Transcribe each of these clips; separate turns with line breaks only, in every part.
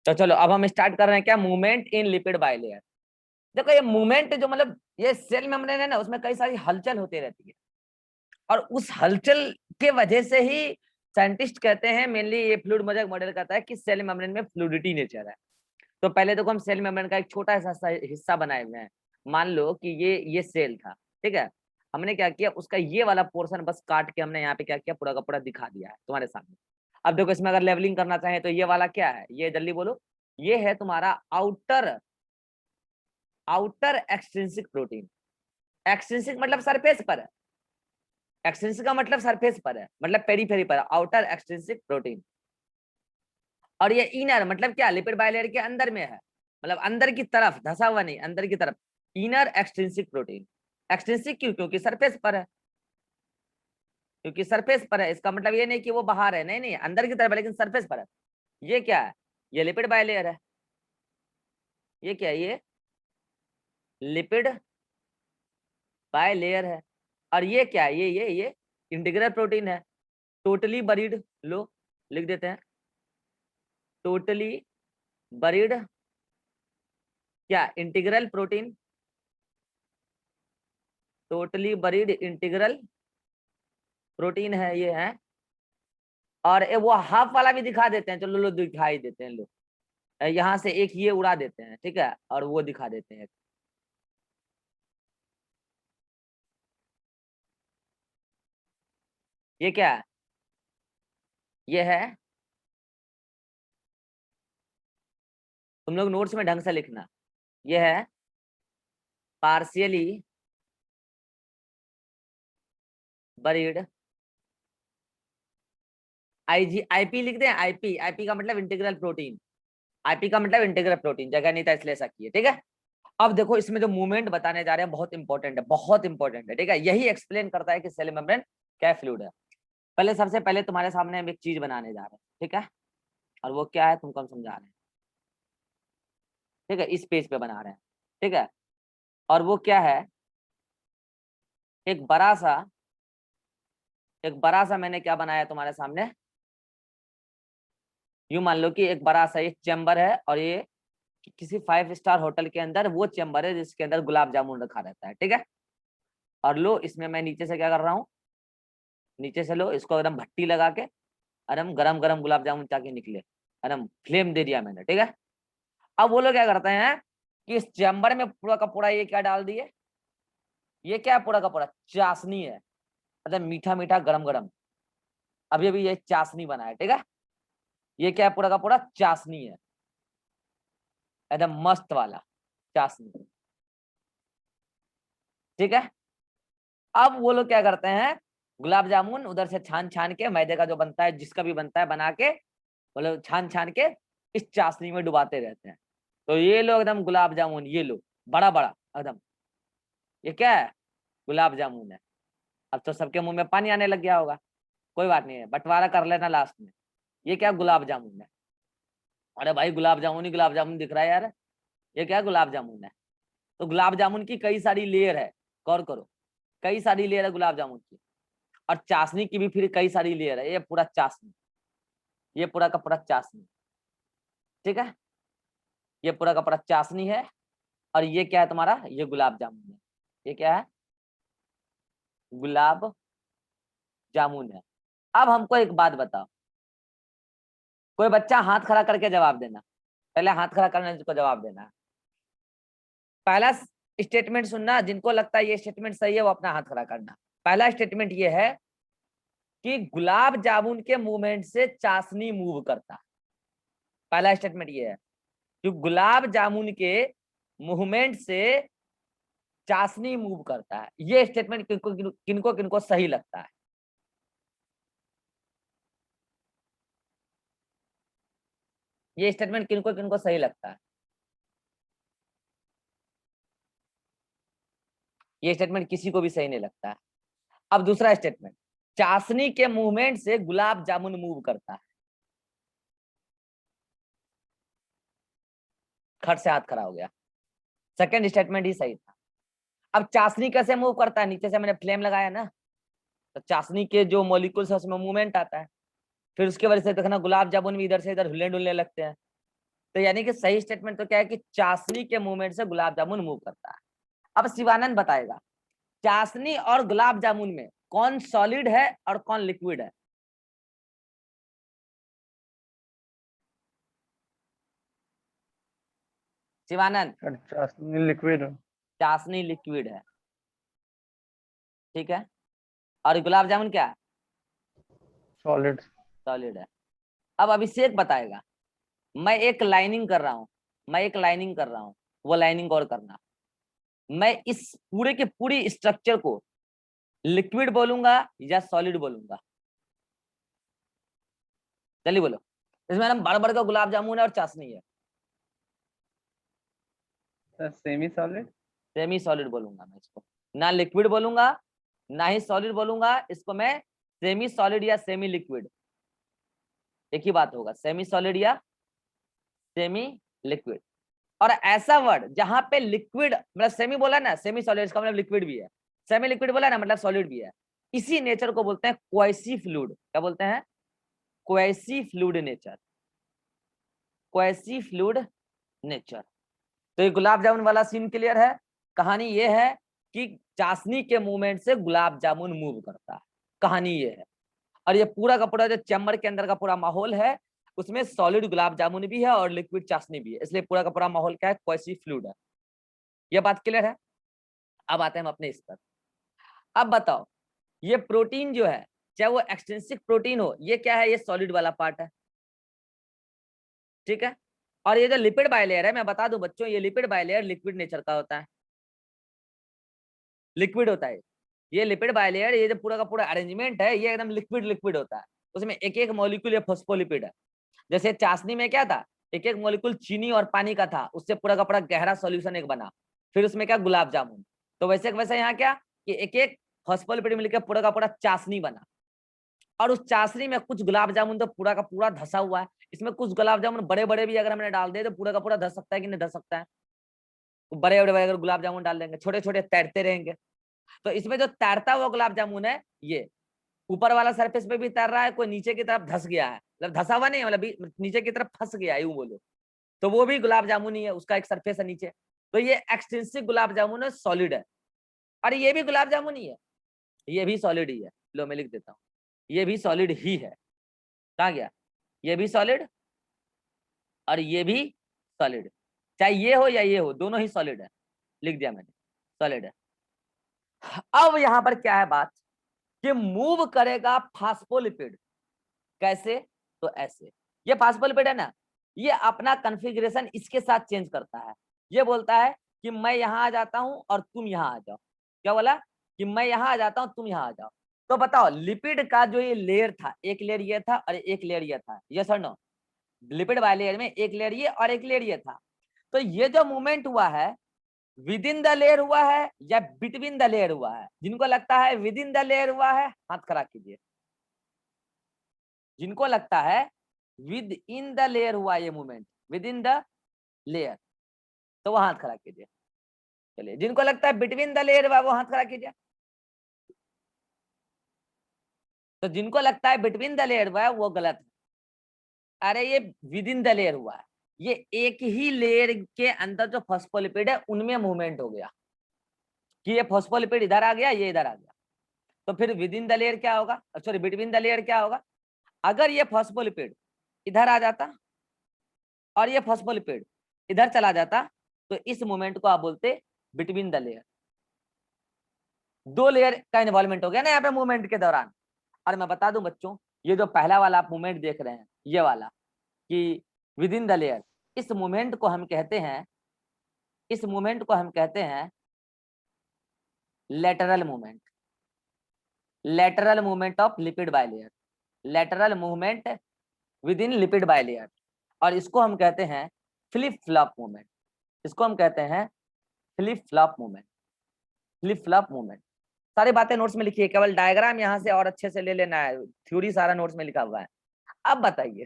तो चलो अब हम स्टार्ट कर रहे हैं क्या, मूवमेंट इन लिपिड बाइलेयर। देखो ये मूवमेंट जो मतलब ये सेल मेम्ब्रेन है ना, उसमें कई सारी हलचल होती रहती है, और उस हलचल के वजह से ही साइंटिस्ट कहते हैं, मेनली ये फ्लूइड मोज़ेक मॉडल कहता है कि सेल मेम्ब्रेन में फ्लूइडिटी नेचर है। तो पहले देखो हम सेल मेम्ब्रेन का एक छोटा सा हिस्सा बनाए हुए हैं। मान लो कि ये सेल था, ठीक है। हमने क्या किया, उसका ये वाला पोर्शन बस काट के हमने यहाँ पे क्या किया, पूरा का पूरा दिखा दिया है तुम्हारे सामने। अब देखो इसमें अगर लेवलिंग करना चाहे तो ये वाला क्या है, ये जल्दी बोलो। ये है तुम्हारा outer outer extrinsic protein. Extrinsic मतलब सरफेस पर है, एक्सट्रिंसिक का मतलब सरफेस पर है, मतलब पेरीफेरी पर, आउटर एक्सट्रिंसिक प्रोटीन। और ये इनर मतलब क्या, लिपिड बाइलेयर के अंदर में है, मतलब अंदर की तरफ धसा हुआ नहीं, अंदर की तरफ। Inner extrinsic protein. एक्सट्रिंसिक क्यों, क्योंकि सरफेस पर है, क्योंकि सरफेस पर है। इसका मतलब ये नहीं कि वो बाहर है, नहीं नहीं, अंदर की तरफ है लेकिन सरफेस पर है। ये क्या है, ये लिपिड बाइलेयर है। ये क्या है, ये लिपिड बाइलेयर है। और ये क्या है, ये इंटीग्रल प्रोटीन है। टोटली बरीड, लो लिख देते हैं, टोटली बरीड क्या, integral protein. Totally buried integral protein है ये है। और वो हाफ वाला भी दिखा देते हैं, चलो लो दिखाई देते हैं, लो यहाँ से एक ये उड़ा देते हैं, ठीक है, और वो दिखा देते हैं। ये क्या है, ये है, तुम लोग नोट्स में ढंग से लिखना। ये है पार्शियली बरीड, आईपी लिख दें, आईपी, आईपी का मतलब इंटीग्रल प्रोटीन। आईपी का मतलब इंटीग्रल प्रोटीन, जगह नहीं था इसलिए ऐसा किए, ठीक है। अब देखो इसमें जो मूवमेंट बताने जा रहे हैं बहुत इंपॉर्टेंट है, बहुत इंपॉर्टेंट है, ठीक है। यही एक्सप्लेन करता है कि सेल मेम्ब्रेन क्या फ्लूइड है। पहले सबसे पहले तुम्हारे सामने हम एक चीज बनाने जा रहे हैं, ठीक है। और वो क्या है तुमको हम समझा रहे हैं, ठीक है, इस पेज पे बना रहे हैं, ठीक है। और वो क्या है, एक बड़ा सा, एक बड़ा सा मैंने क्या बनाया तुम्हारे सामने, यूं मान लो कि एक बड़ा सा एक चैम्बर है, और ये किसी 5 स्टार होटल के अंदर वो चैम्बर है जिसके अंदर गुलाब जामुन रखा रहता है, ठीक है। और लो इसमें मैं नीचे से क्या कर रहा हूँ, नीचे से लो इसको एकदम भट्टी लगा के एकदम गरम गरम गुलाब जामुन चाके निकले, एकदम फ्लेम दे दिया मैंने, ठीक है। अब वो लोग क्या करते हैं कि इस चैम्बर में पूरा का पूरा ये क्या डाल दिए, ये क्या है, पूरा का पूरा चाशनी है, मतलब मीठा मीठा गरम गरम। अभी अभी ये चाशनी बना है, ठीक है। ये क्या है, पूरा का पूरा चाशनी है, एकदम मस्त वाला चाशनी, ठीक है। अब वो लोग क्या करते हैं, गुलाब जामुन उधर से छान छान के, मैदे का जो बनता है जिसका भी बनता है बना के, मतलब छान छान के इस चाशनी में डुबाते रहते हैं। तो ये लोग एकदम गुलाब जामुन, ये लो बड़ा बड़ा एकदम, ये क्या है, गुलाब जामुन है। अब तो सबके मुंह में पानी आने लग गया होगा, कोई बात नहीं है, बंटवारा कर लेना लास्ट में। ये क्या गुलाब जामुन है, अरे भाई गुलाब जामुन ही गुलाब जामुन दिख रहा है यार, ये क्या गुलाब जामुन है। तो गुलाब जामुन की कई सारी लेयर है, गौर करो, कई सारी लेयर है गुलाब जामुन की। और चाशनी की भी फिर कई सारी लेयर है, ये पूरा चाशनी, ये पूरा का पूरा चाशनी, ठीक है। ये पूरा का पूरा चाशनी है। और ये क्या है तुम्हारा, ये गुलाब जामुन है, ये क्या है, गुलाब जामुन है। अब हमको एक बात बताओ, कोई बच्चा हाथ खड़ा करके जवाब देना, पहले हाथ खड़ा करने को जवाब देना। पहला स्टेटमेंट सुनना, जिनको लगता है ये स्टेटमेंट सही है वो अपना हाथ खड़ा करना। पहला स्टेटमेंट ये है कि गुलाब जामुन के मूवमेंट से चाशनी मूव करता है। पहला स्टेटमेंट ये है कि गुलाब जामुन के मूवमेंट से चाशनी मूव करता है। ये स्टेटमेंट किनको किनको किनको सही लगता है, ये स्टेटमेंट किनको किनको सही लगता है, ये स्टेटमेंट किसी को भी सही नहीं लगता है। अब दूसरा स्टेटमेंट, चाशनी के मूवमेंट से गुलाब जामुन मूव करता है। खट से हाथ खड़ा हो गया, सेकंड स्टेटमेंट ही सही था। अब चाशनी कैसे मूव करता है, नीचे से मैंने फ्लेम लगाया ना, तो चाशनी के जो मॉलिक्यूल्स है उसमें मूवमेंट आता है, फिर उसके वजह से देखना गुलाब जामुन भी इधर से इधर हिलने डुलने लगते हैं। तो यानी कि सही स्टेटमेंट तो क्या है कि चाशनी के मूवमेंट से गुलाब जामुन मूव करता है। अब शिवानंद बताएगा चाशनी और गुलाब जामुन में कौन सॉलिड है और कौन लिक्विड है। शिवानंद,
चाशनी लिक्विड है।
चाशनी लिक्विड है, ठीक है, और गुलाब जामुन क्या है,
सॉलिड।
सॉलिड है। अब अभिषेक बताएगा मैं एक लाइनिंग कर रहा हूं, मैं एक लाइनिंग कर रहा हूं, वो लाइनिंग और करना, मैं इस पूरे के पूरी स्ट्रक्चर को लिक्विड बोलूंगा या सॉलिड बोलूंगा, जल्दी बोलो। इसमें हम बड़ बड़ का गुलाब जामुन है और चाशनी है,
सेमी सॉलिड।
सेमी सॉलिड बोलूंगा मैं इसको, ना लिक्विड बोलूंगा ना ही सॉलिड बोलूंगा, इसको मैं सेमी सॉलिड या सेमी लिक्विड, एक ही बात होगा, सेमी सॉलिड या सेमी लिक्विड। और ऐसा वर्ड जहां पे लिक्विड मतलब सेमी बोला ना, सेमी सॉलिड इसका मतलब लिक्विड भी है, सेमी लिक्विड बोला ना मतलब सॉलिड भी है, इसी नेचर को बोलते हैं क्वासी फ्लूइड। क्या बोलते हैं, quasi fluid nature, quasi fluid nature. तो ये गुलाब जामुन वाला सीन क्लियर है। कहानी ये है कि चाशनी के मूवमेंट से गुलाब जामुन मूव करता है, कहानी ये है। और ये पूरा का पूरा जो चैम्बर के अंदर का पूरा माहौल है उसमें सॉलिड गुलाब जामुन भी है और लिक्विड चाशनी भी है, इसलिए पूरा का पूरा माहौल क्या है, क्वासी फ्लूइड है। ये बात क्लियर है। अब आते हैं हम अपने इस पर। अब बताओ ये प्रोटीन जो है चाहे वो एक्सट्रिंसिक प्रोटीन हो, ये क्या है, ये सॉलिड वाला पार्ट है, ठीक है। और ये जो लिपिड बाइलेयर है मैं बता दूं बच्चों, ये लिपिड बाइलेयर लिक्विड नेचर का होता है, लिक्विड होता है। ये लिपिड बाइलेयर ये जो पूरा का पूरा अरेंजमेंट है ये एकदम लिक्विड लिक्विड होता है, उसमें एक एक मॉलिक्यूल ये फॉस्फोलिपिड है। जैसे चाशनी में क्या था, एक एक मॉलिक्यूल चीनी और पानी का था, उससे पूरा का पूरा गहरा सॉल्यूशन एक बना, फिर उसमें क्या गुलाब जामुन। तो वैसे वैसे यहाँ क्या कि एक एक फॉस्फोलिपिड मिलकर पूरा का पूरा चाशनी बना, और उस चाशनी में कुछ गुलाब जामुन तो पूरा का पूरा धसा हुआ है, इसमें कुछ गुलाब जामुन बड़े बड़े भी अगर हमने डाल दिए तो पूरा का पूरा धस सकता है कि नहीं धस सकता है, तो बड़े बड़े अगर गुलाब जामुन डाल देंगे छोटे छोटे तैरते रहेंगे। तो इसमें जो तैरता हुआ गुलाब जामुन है ये ऊपर वाला सरफेस पे भी तैर रहा है, कोई नीचे की तरफ धस गया है, मतलब धसा हुआ नहीं है मतलब नीचे की तरफ फंस गया है यूं बोलो, तो वो भी गुलाब जामुन ही है, उसका एक सरफेस है नीचे। तो ये एक्सटेंसिव गुलाब जामुन है, सॉलिड है। और ये भी गुलाब जामुन ही है, ये भी सॉलिड ही है, लो मैं लिख देता हूँ, ये भी सॉलिड ही है। कहाँ गया, ये भी सॉलिड और ये भी सॉलिड, चाहे ये हो या ये हो दोनों ही सॉलिड है, लिख दिया मैंने, सॉलिड है। अब यहां पर क्या है बात कि मूव करेगा फास्फोलिपिड, कैसे, तो ऐसे, ये फास्फोलिपिड है ना, ये अपना कॉन्फ़िगरेशन इसके साथ चेंज करता है, ये बोलता है कि मैं यहां आ जाता हूं और तुम यहां आ जाओ, क्या बोला कि मैं यहां आ जाता हूं तुम यहां आ जाओ। तो बताओ लिपिड का जो ये लेयर था, एक लेयर ये था और एक लेयर ये था, यस और नो, लिपिड वाले लेयर में एक लेयर ये और एक लेयर ये था। तो ये जो मूवमेंट हुआ है विद इन द लेयर हुआ है या बिटवीन द लेयर हुआ है, जिनको लगता है विद इन द लेयर हुआ है हाथ खड़ा कीजिए, जिनको लगता है विद इन द लेयर हुआ ये movement, with in the layer, तो वो हाथ खड़ा कीजिए। चलिए जिनको लगता है बिटवीन द लेयर हुआ वो हाथ खड़ा कीजिए। तो जिनको लगता है बिटवीन द लेयर हुआ है वो गलत है, अरे ये विद इन द लेयर हुआ है, ये एक ही लेयर के अंदर जो फॉस्फोलिपिड है उनमें मूवमेंट हो गया कि ये फॉस्फोलिपिड इधर आ गया ये इधर आ गया। तो फिर विद इन द लेयर क्या होगा, सॉरी बिटवीन द लेयर क्या होगा, अगर ये फॉस्फोलिपिड इधर आ जाता और ये फॉस्फोलिपिड इधर चला जाता तो इस मूवमेंट को आप बोलते बिटवीन द लेयर, दो लेयर का इन्वॉल्वमेंट हो गया ना यहाँ पे मूवमेंट के दौरान। और मैं बता दूं बच्चों ये जो पहला वाला आप मूवमेंट देख रहे हैं ये वाला कि विद इन द लेयर, इस मूवमेंट को हम कहते हैं, इस मूवमेंट को हम कहते हैं lateral movement, lateral movement of lipid bilayer, lateral movement with in lipid bilayer. और इसको हम कहते हैं फ्लिप फ्लॉप मूवमेंट, इसको हम कहते हैं flip flop movement, flip flop movement. सारी बातें नोट्स में लिखी है, केवल डायग्राम यहाँ से और अच्छे से ले लेना है, थ्योरी सारा नोट्स में लिखा हुआ है। अब बताइए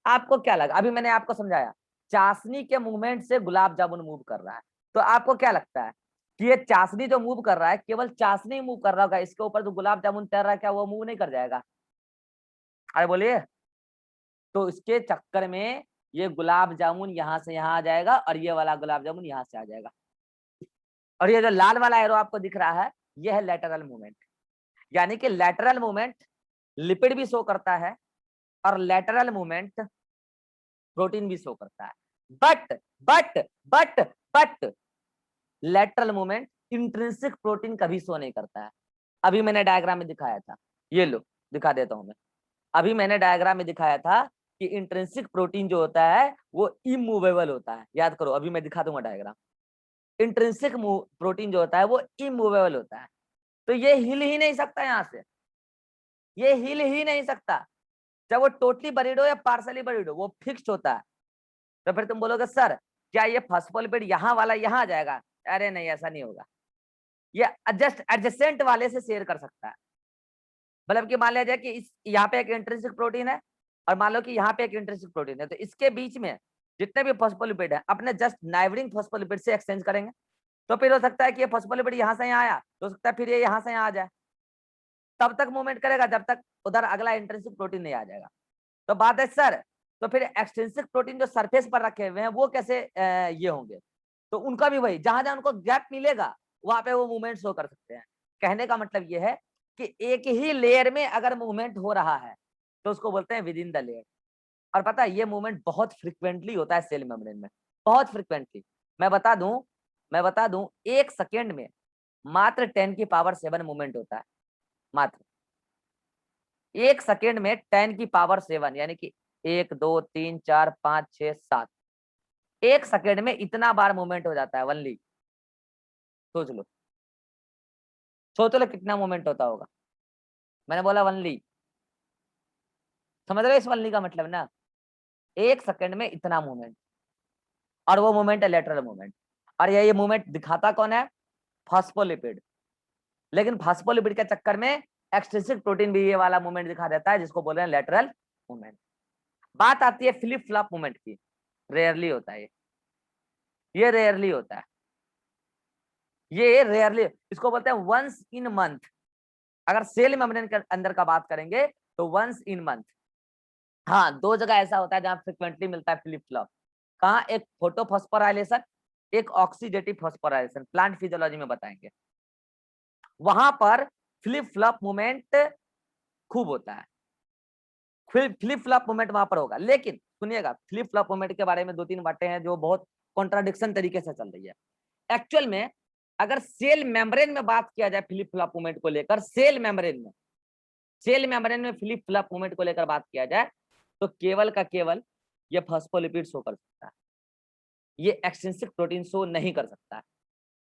आपको क्या लगा, अभी मैंने आपको समझाया चाशनी के मूवमेंट से गुलाब जामुन मूव कर रहा है, तो आपको क्या लगता है कि ये चाशनी जो मूव कर रहा है केवल चाशनी मूव कर रहा होगा, इसके ऊपर जो गुलाब जामुन तैर रहा है क्या वो मूव नहीं कर जाएगा, अरे बोलिए। तो इसके चक्कर में ये गुलाब जामुन यहाँ से यहाँ आ जाएगा और ये वाला गुलाब जामुन यहाँ से आ जाएगा। और ये जो लाल वाला एरो आपको दिख रहा है ये है लेटरल मूवमेंट, यानी कि लेटरल मूवमेंट लिपिड भी शो करता है और लेटरल मूवमेंट प्रोटीन भी शो करता है। But lateral movement intrinsic protein कभी शो नहीं करता है। अभी मैंने डायग्राम में दिखाया था, ये लो दिखा देता हूं मैं। अभी मैंने डायग्राम में दिखाया था कि इंट्रिंसिक प्रोटीन जो होता है वो इमूवेबल होता है। याद करो, अभी मैं दिखा दूंगा डायग्राम। इंट्रिंसिक प्रोटीन जो होता है वो इमूवेबल होता है, तो ये हिल ही नहीं सकता यहाँ से, ये हिल ही नहीं सकता। जब वो टोटली बरीड हो या पार्सली बरीड हो वो फिक्स्ड होता है। तो फिर तुम बोलोगे सर क्या ये फॉस्फोलिपिड यहाँ वाला यहाँ आ जाएगा? अरे नहीं, ऐसा नहीं होगा। ये जस्ट एडजेसेंट वाले से शेयर कर सकता है। मतलब कि मान लिया जाए कि इस यहाँ पे एक इंट्रिंसिक प्रोटीन है और मान लो कि यहाँ पे एक इंट्रिंसिक प्रोटीन है, तो इसके बीच में जितने भी फॉस्फोलिपिड है अपने जस्ट नाइबरिंग फॉस्फोलिपिड से एक्सचेंज करेंगे। तो फिर हो सकता है कि ये फॉस्फोलिपिड यहाँ से यहाँ आया, तो हो सकता है फिर ये यहाँ से यहाँ आ जाए। तब तक मूवमेंट करेगा जब तक उधर अगला इंट्रिंसिक प्रोटीन नहीं आ जाएगा। तो बात है सर, तो फिर एक्सट्रिंसिक प्रोटीन जो सरफेस पर रखे हुए हैं वो कैसे ये होंगे? तो उनका भी वही, जहां जहां उनको गैप मिलेगा वहां पे वो मूवमेंट शो कर सकते हैं। कहने का मतलब ये है कि एक ही लेयर में अगर मूवमेंट हो रहा है तो उसको बोलते हैं विद इन द लेयर। और पता है ये मूवमेंट बहुत फ्रिक्वेंटली होता है सेल मेम्ब्रेन में, बहुत फ्रिक्वेंटली। मैं बता दूं 1 सेकेंड में मात्र 10⁻⁷ मूवमेंट होता है। मात्र 1 सेकेंड में 10⁻⁷, यानी कि 1 2 3 4 5 6 7, 1 सेकेंड में इतना बार मूवमेंट हो जाता है वनली। सोच लो, सोच लो कितना मूवमेंट होता होगा। मैंने बोला वनली, समझ रहे हो इस वनली का मतलब ना? 1 सेकेंड में इतना मूवमेंट, और वो मूवमेंट है लेटरल मूवमेंट। और ये मूवमेंट दिखाता कौन है? फॉस्फोलिपिड। लेकिन फॉस्फोलिपिड के चक्कर में एक्सट्रिंसिक प्रोटीन भी ये वाला मूवमेंट दिखा देता है जिसको बोल रहे हैं लेटरल मूवमेंट। बात आती है फ्लिप फ्लॉप मूवमेंट की। रेयरली होता है ये रेयरली होता है, ये रेयरली, इसको बोलते हैं वंस इन मंथ। अगर सेल मेम्ब्रेन के अंदर का बात करेंगे तो वंस इन मंथ। हाँ, 2 जगह ऐसा होता है जहां फ्रिक्वेंटली मिलता है फ्लिप फ्लॉप। कहाँ? एक फोटोफॉस्फोराइलेशन, एक ऑक्सीडेटिव फॉस्फोराइलेशन, प्लांट फिजियोलॉजी में बताएंगे। वहां पर फ्लिप फ्लॉप मूवमेंट खूब होता है, फ्लिप फ्लॉप मूवमेंट वहां पर होगा। लेकिन सुनिएगा, फ्लिप फ्लॉप मूवमेंट के बारे में 2-3 बातें हैं जो बहुत कॉन्ट्राडिक्शन तरीके से चल रही है। एक्चुअल में अगर सेल मेम्ब्रेन में बात किया जाए फ्लिप फ्लॉप मूवमेंट को लेकर, सेल मेम्ब्रेन में फ्लिप फ्लॉप मूवमेंट को लेकर बात किया जाए तो केवल का केवल ये फॉस्फोलिपिड शो कर सकता है, ये एक्सट्रिंसिक प्रोटीन शो नहीं कर सकता है।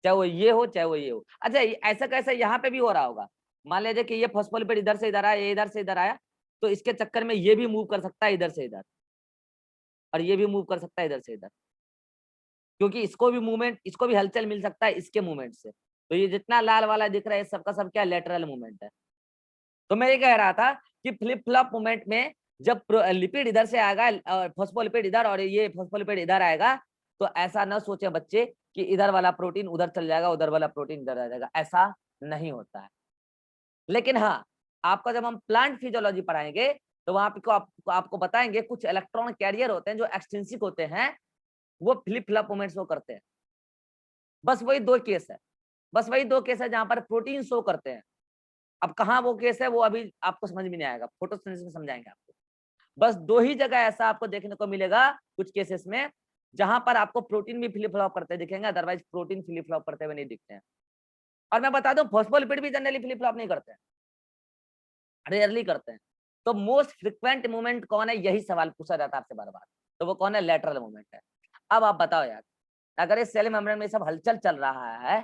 चाहे वो ये हो चाहे वो ये हो। अच्छा, ऐसा कैसा यहाँ पे भी हो रहा होगा? मान लीजिए कि ये फॉस्फोलिपिड इधर से इधर आया, ये इधर से इधर आया, तो इसके चक्कर में ये भी मूव कर सकता है इधर से इधर, और ये भी मूव कर सकता है इधर से इधर, क्योंकि इसको भी मूवमेंट, इसको भी हलचल मिल सकता है इसके मूवमेंट से। तो ये जितना लाल वाला दिख रहा है सबका सब क्या लेटरल मूवमेंट है। तो मैं ये कह रहा था कि फ्लिप फ्लॉप मूवमेंट में जब लिपिड इधर से आएगा, फॉस्फोलिपिड इधर और ये फॉस्फोलिपिड इधर आएगा, तो ऐसा न सोचे बच्चे कि इधर वाला प्रोटीन उधर चल जाएगा, उधर वाला प्रोटीन इधर आ जाएगा, ऐसा नहीं होता है। लेकिन हाँ, आपका जब हम प्लांट फिजियोलॉजी पढ़ाएंगे तो वहां पे आपको बताएंगे कुछ इलेक्ट्रॉन कैरियर होते हैं जो एक्सट्रिंसिक होते हैं, वो फ्लिप फ्लॉप मूवमेंट शो करते हैं। बस वही 2 केस है, बस वही 2 केस है जहां पर प्रोटीन शो करते हैं। अब कहाँ वो केस है वो अभी आपको समझ में नहीं आएगा, फोटोसिंथेसिस में समझाएंगे आपको। बस 2 ही जगह ऐसा आपको देखने को मिलेगा कुछ केसेस में जहां पर आपको प्रोटीन भी फ्लिप फ्लॉप करते दिखेंगे, अदरवाइज प्रोटीन फ्लिप फ्लॉप करते हुए नहीं दिखते हैं। और मैं बता दूं फॉस्फोलिपिड भी जनरली फ्लिप फ्लॉप नहीं करते हैं, रेयरली करते हैं। तो मोस्ट फ्रिक्वेंट मूवमेंट कौन है, यही सवाल पूछा जाता है आपसे बार बार, तो वो कौन है? लेटरल मूवमेंट है। अब आप बताओ यार, अगर इस सेल मेम्ब्रेन में सब हलचल चल रहा है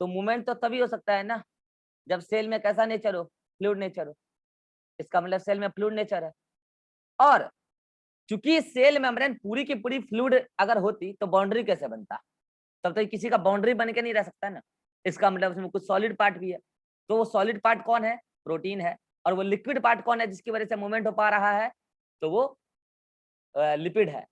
तो मूवमेंट तो तभी हो सकता है ना जब सेल में कैसा नेचर हो? फ्लूइड नेचर हो। इसका मतलब सेल में फ्लूइड नेचर है। और चूंकि सेल मेम्ब्रेन पूरी की पूरी फ्लूइड अगर होती तो बाउंड्री कैसे बनता? तब तो किसी का बाउंड्री बन के नहीं रह सकता ना। इसका मतलब उसमें कुछ सॉलिड पार्ट भी है। तो वो सॉलिड पार्ट कौन है? प्रोटीन है। और वो लिक्विड पार्ट कौन है जिसकी वजह से मूवमेंट हो पा रहा है? तो वो लिपिड है।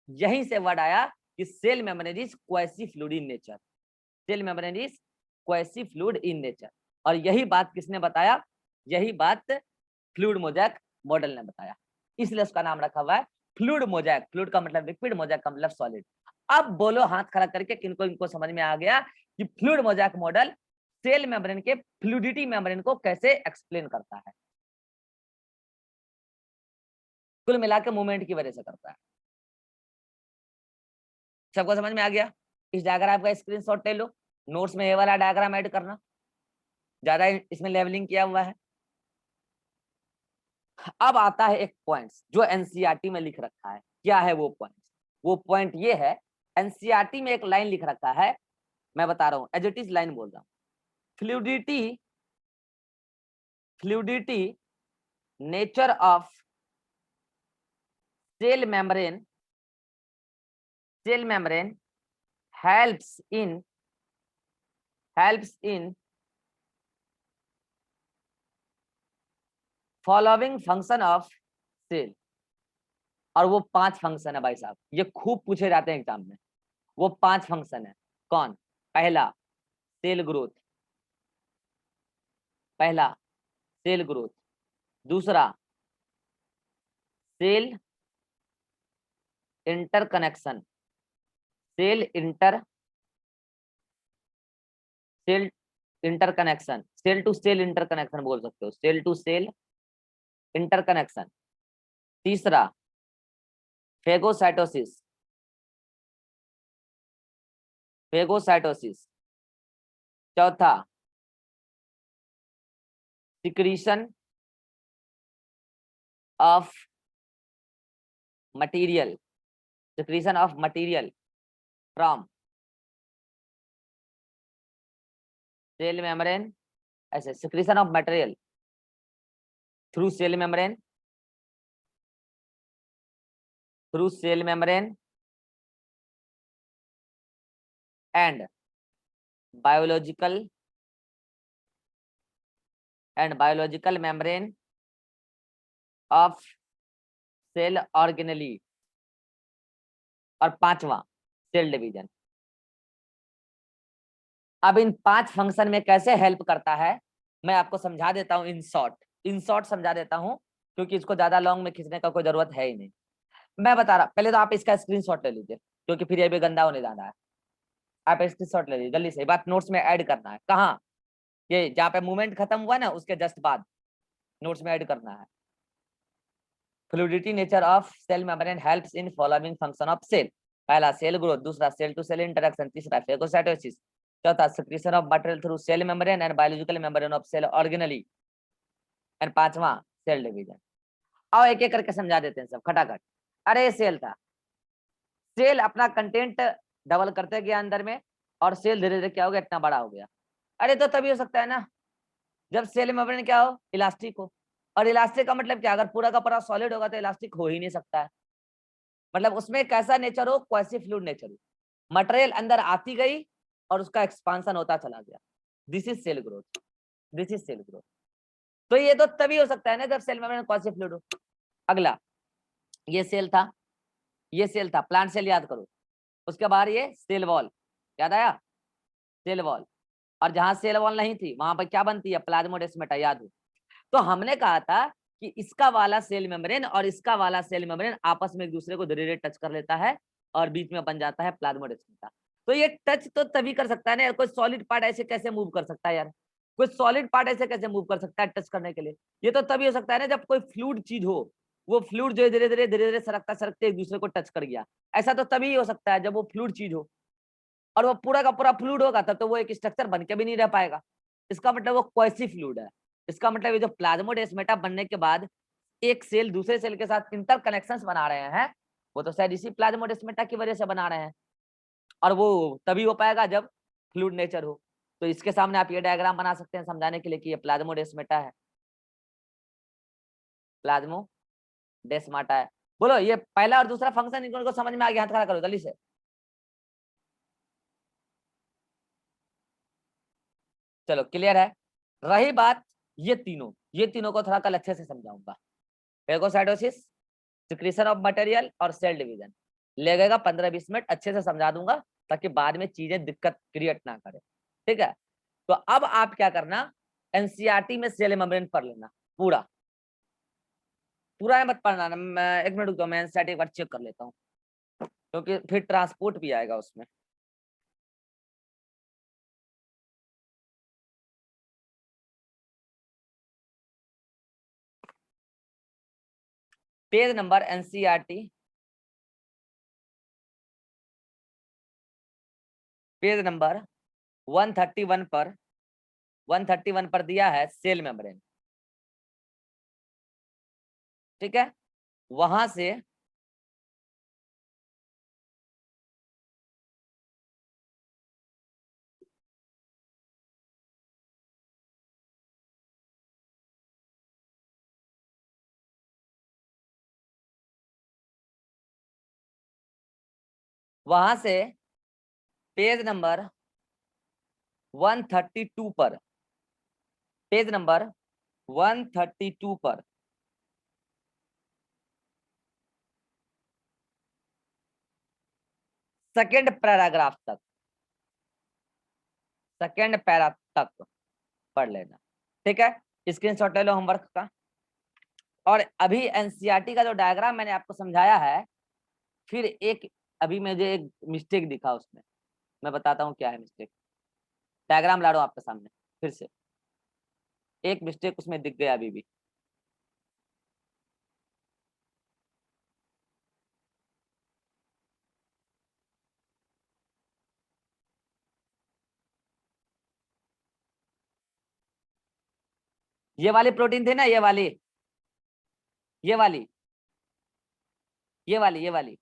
यहीं से वर्ड आया कि cell membrane is quasi fluid in nature. Cell membrane is quasi fluid in nature. और यही बात किसने बताया? यही बात फ्लूइड मोज़ेक मॉडल ने बताया, इसलिए उसका नाम रखा हुआ है फ्लूइड मोजैक, फ्लूइड का मतलब लिक्विड, मोजैक का मतलब सॉलिड। अब बोलो हाथ खड़ा करके किनको इनको समझ में आ गया कि fluid mosaic model cell membrane के फ्लूइडिटी मेम्ब्रेन को कैसे एक्सप्लेन करता है, कुल मिला के मूवमेंट की वजह से करता है। सबको समझ में आ गया? इस डायग्राम का स्क्रीनशॉट ले लो, नोट्स में ये वाला डायग्राम ऐड करना, ज्यादा इसमें लेवलिंग किया हुआ है। अब आता है एक पॉइंट जो एनसीईआरटी में लिख रखा है। क्या है वो पॉइंट? वो पॉइंट ये है, एनसीईआरटी में एक लाइन लिख रखा है, मैं बता रहा हूं, एज इट इज लाइन बोल रहा हूं। Fluidity, fluidity nature of cell membrane, cell membrane helps in following function of cell. और वो 5 फंक्शन है भाई साहब, ये खूब पूछे जाते हैं एग्जाम में। वो 5 फंक्शन है। कौन? पहला सेल ग्रोथ, पहला सेल ग्रोथ, दूसरा cell interconnection, cell interconnection, cell to cell interconnection बोल सकते हो, सेल टू सेल इंटरकनेक्शन। तीसरा फेगोसाइटोसिस, फेगोसाइटोसिस। चौथा secretion of material, secretion of material from cell membrane, ऐसे secretion of material through cell membrane, through cell membrane and biological membrane of cell organelle. और 5वां cell division. अब इन 5 function में कैसे help करता है मैं आपको समझा देता हूं, इन शॉर्ट समझा देता हूं, क्योंकि इसको ज्यादा लॉन्ग में खींचने का कोई जरूरत है ही नहीं। मैं बता रहा, पहले तो आप इसका स्क्रीनशॉट ले लीजिए, क्योंकि फिर ये भी गंदा होने जाना है। आप स्क्रीनशॉट ले लीजिए जल्दी से, बात नोट्स में ऐड करना है। कहाँ? ये जहाँ पे मूवमेंट खत्म हुआ ना उसके जस्ट बाद नोट्स में ऐड करना है। Fluidity nature of cell membrane helps in following function of cell. पहला सेल ग्रोथ, दूसरा सेल टू सेल इंटरेक्शन, तीसरा फेगोसाइटोसिस, चौथा secretion of material through cell membrane and biological membrane of cell organelle, and 5वां cell division. आओ एक एक करके समझा देते हैं सब खटाखट। अरे सेल था, सेल अपना कंटेंट डबल करते गया अंदर में, और सेल धीरे धीरे क्या हो गया, इतना बड़ा हो गया। अरे तो तभी हो सकता है ना जब सेल मेम्ब्रेन क्या हो, इलास्टिक हो। और इलास्टिक का मतलब क्या, अगर पूरा का पूरा सॉलिड होगा तो इलास्टिक हो ही नहीं सकता है। मतलब उसमें कैसा नेचर हो, क्वासी फ्लूइड नेचर हो, मटेरियल अंदर आती गई और उसका एक्सपांशन होता चला गया। This is cell growth, this is cell growth. तो ये तो तभी हो सकता है ना जब सेल मेम्ब्रेन क्वासी फ्लूइड हो। अगला, ये सेल था, ये सेल था, प्लांट सेल याद करो। उसके बाद ये सेल वॉल, याद आया, सेल वॉल। और जहां सेल वॉल नहीं थी वहां पर क्या बनती है, प्लाज्मोडेस्माटा, याद हो। तो हमने कहा था कि इसका वाला सेल मेम्ब्रेन और इसका वाला सेल मेम्ब्रेन आपस में एक दूसरे को धीरे धीरे टच कर लेता है और बीच में बन जाता है प्लाज्मोडेस्माटा। तो ये टच तो तभी कर सकता है ना यार, कोई सॉलिड पार्ट ऐसे कैसे मूव कर सकता है यार, कोई सॉलिड पार्ट ऐसे कैसे मूव कर सकता है टच करने के लिए। ये तो तभी हो सकता है ना जब कोई फ्लूइड चीज हो, वो फ्लूइड जो है धीरे धीरे सरकता सरकते एक दूसरे को टच कर गया। ऐसा तो तभी हो सकता है जब वो फ्लूइड चीज हो, और वो पूरा का पूरा फ्लूइड होगा तब तो वो एक स्ट्रक्चर बन के भी नहीं रह पाएगा। इसका मतलब वो क्वासी फ्लूइड है। इसका मतलब ये जो प्लाज्मोडेस्माटा बनने के बाद एक सेल दूसरे सेल के साथ इंटर कनेक्शंस बना रहे हैं, वो तो शायद इसी प्लाज्मोडेस्माटा की वजह से बना रहे हैं। और वो तभी हो पाएगा जब फ्लूइड नेचर हो। तो इसके सामने आप ये डायग्राम बना सकते हैं समझाने के लिए कि ये प्लाज्मोडेस्माटा है, प्लाज्मोडेस्माटा है। बोलो ये पहला और दूसरा फंक्शन इनको समझ में आ गया, हाथ खड़ा करो जल्दी से। चलो क्लियर है। रही बात ये तीनों को थोड़ा कल अच्छे से समझाऊंगा। फेगोसाइटोसिस, सिक्रीशन ऑफ मटेरियल और सेल डिवीजन लगेगा 15-20 मिनट, अच्छे से समझा दूंगा ताकि बाद में चीजें दिक्कत क्रिएट ना करे। ठीक है, तो अब आप क्या करना, एनसीईआरटी में सेल मेम्ब्रेन पढ़ लेना पूरा। पूरा मत पढ़ना ना, मैं 1 मिनट रुक जाओ, मैं एनसीईआरटी एक बार चेक कर लेता हूँ, क्योंकि फिर ट्रांसपोर्ट भी आएगा उसमें। Page number NCERT, page number 131 पर, 131 पर दिया है सेल मेम्ब्रेन, ठीक है। वहां से वहां से पेज नंबर 132 पर, पेज नंबर 132 पर सेकेंड पैराग्राफ तक, सेकेंड पैरा तक पढ़ लेना, ठीक है। स्क्रीनशॉट ले लो होमवर्क का। और अभी एनसीईआरटी का जो डायग्राम मैंने आपको समझाया है, फिर एक अभी मुझे एक मिस्टेक दिखा उसमें, मैं बताता हूँ क्या है मिस्टेक। डायग्राम ला रहा हूँ आपके सामने फिर से, एक मिस्टेक उसमें दिख गया अभी भी। ये वाली प्रोटीन थी ना, ये वाली, ये वाली, ये वाली,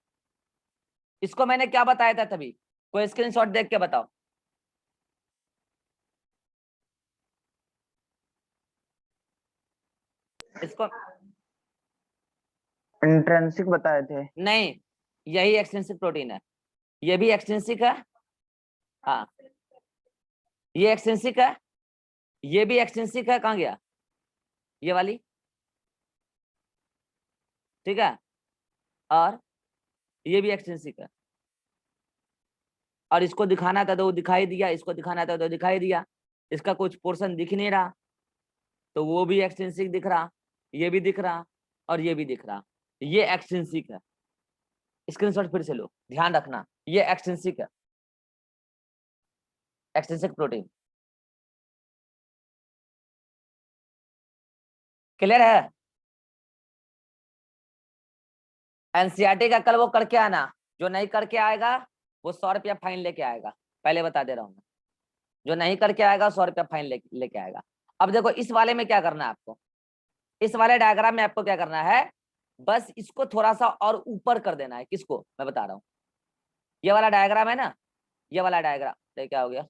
इसको मैंने क्या बताया था तभी, कोई स्क्रीनशॉट देख के बताओ। इसको
इंट्रेंसिक बताए थे।
नहीं, यही एक्सट्रिंसिक प्रोटीन है, ये भी एक्सट्रिंसिक है, हाँ ये एक्सट्रिंसिक है, ये भी एक्सट्रिंसिक है, कहाँ गया ये वाली, ठीक है, और ये भी एक्सट्रिंसिक है। और इसको दिखाना था तो वो दिखाई दिया, इसको दिखाना था तो दिखाई दिया, इसका कुछ पोर्शन दिख नहीं रहा, तो वो भी एक्सट्रिंसिक दिख रहा, ये भी दिख रहा, और ये भी दिख रहा, ये एक्सट्रिंसिक है। स्क्रीनशॉट फिर से लो, ध्यान रखना ये एक्सट्रिंसिक है, एक्सट्रिंसिक प्रोटीन। क्लियर है। एनसीईआरटी का कल वो करके आना, जो नहीं करके आएगा वो 100 रुपया फाइन लेके आएगा, पहले बता दे रहा हूँ मैं। जो नहीं करके आएगा 100 रुपया फाइन लेके आएगा। अब देखो इस वाले में क्या करना है आपको, इस वाले डायग्राम में आपको क्या करना है, बस इसको थोड़ा सा और ऊपर कर देना है। किसको मैं बता रहा हूँ, ये वाला डायग्राम है ना, ये वाला डायग्राम, तो क्या हो गया,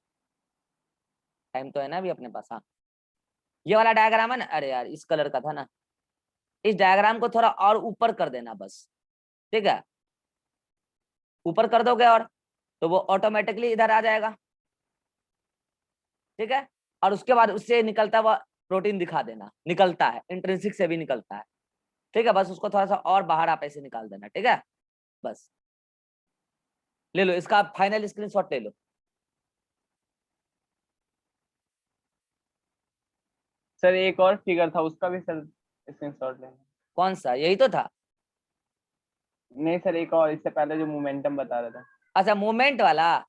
टाइम तो है ना अभी अपने पास, हाँ ये वाला डायग्राम है ना, अरे यार इस कलर का था ना, इस डायग्राम को थोड़ा और ऊपर कर देना बस, ठीक है। ऊपर कर दोगे और तो वो ऑटोमेटिकली इधर आ जाएगा, ठीक है। और उसके बाद उससे निकलता हुआ प्रोटीन दिखा देना, निकलता है इंट्रिंसिक से भी निकलता है, ठीक है। बस उसको थोड़ा सा और बाहर आप ऐसे निकाल देना, ठीक है। बस ले लो इसका फाइनल स्क्रीनशॉट ले लो।
सर एक और फिगर था उसका भी सर स्क्रीनशॉट लेना।
कौन सा, यही तो था।
नहीं सर, एक और इससे पहले जो मोमेंटम बता रहा था।
अच्छा मूवमेंट वाला,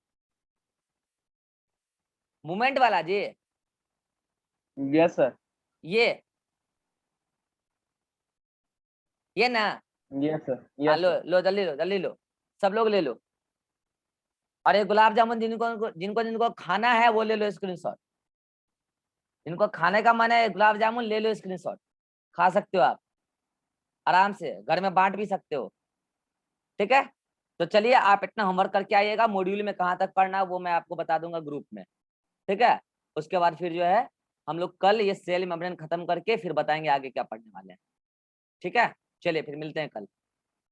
मूवमेंट वाला जी,
यस सर।
ये ना,
यस सर।
हाँ
यस
लो
सर।
लो जल्दी लो, जल्दी लो, सब लोग ले लो। और ये गुलाब जामुन जिनको जिनको जिनको खाना है वो ले लो स्क्रीनशॉट, जिनको खाने का मन है गुलाब जामुन ले लो स्क्रीनशॉट, खा सकते हो आप आराम से, घर में बांट भी सकते हो, ठीक है। तो चलिए आप इतना होमवर्क करके आइएगा, मॉड्यूल में कहाँ तक पढ़ना है वो मैं आपको बता दूंगा ग्रुप में, ठीक है। उसके बाद फिर जो है हम लोग कल ये सेल मेम्ब्रेन खत्म करके फिर बताएंगे आगे क्या पढ़ने वाले हैं, ठीक है। चलिए फिर मिलते हैं कल।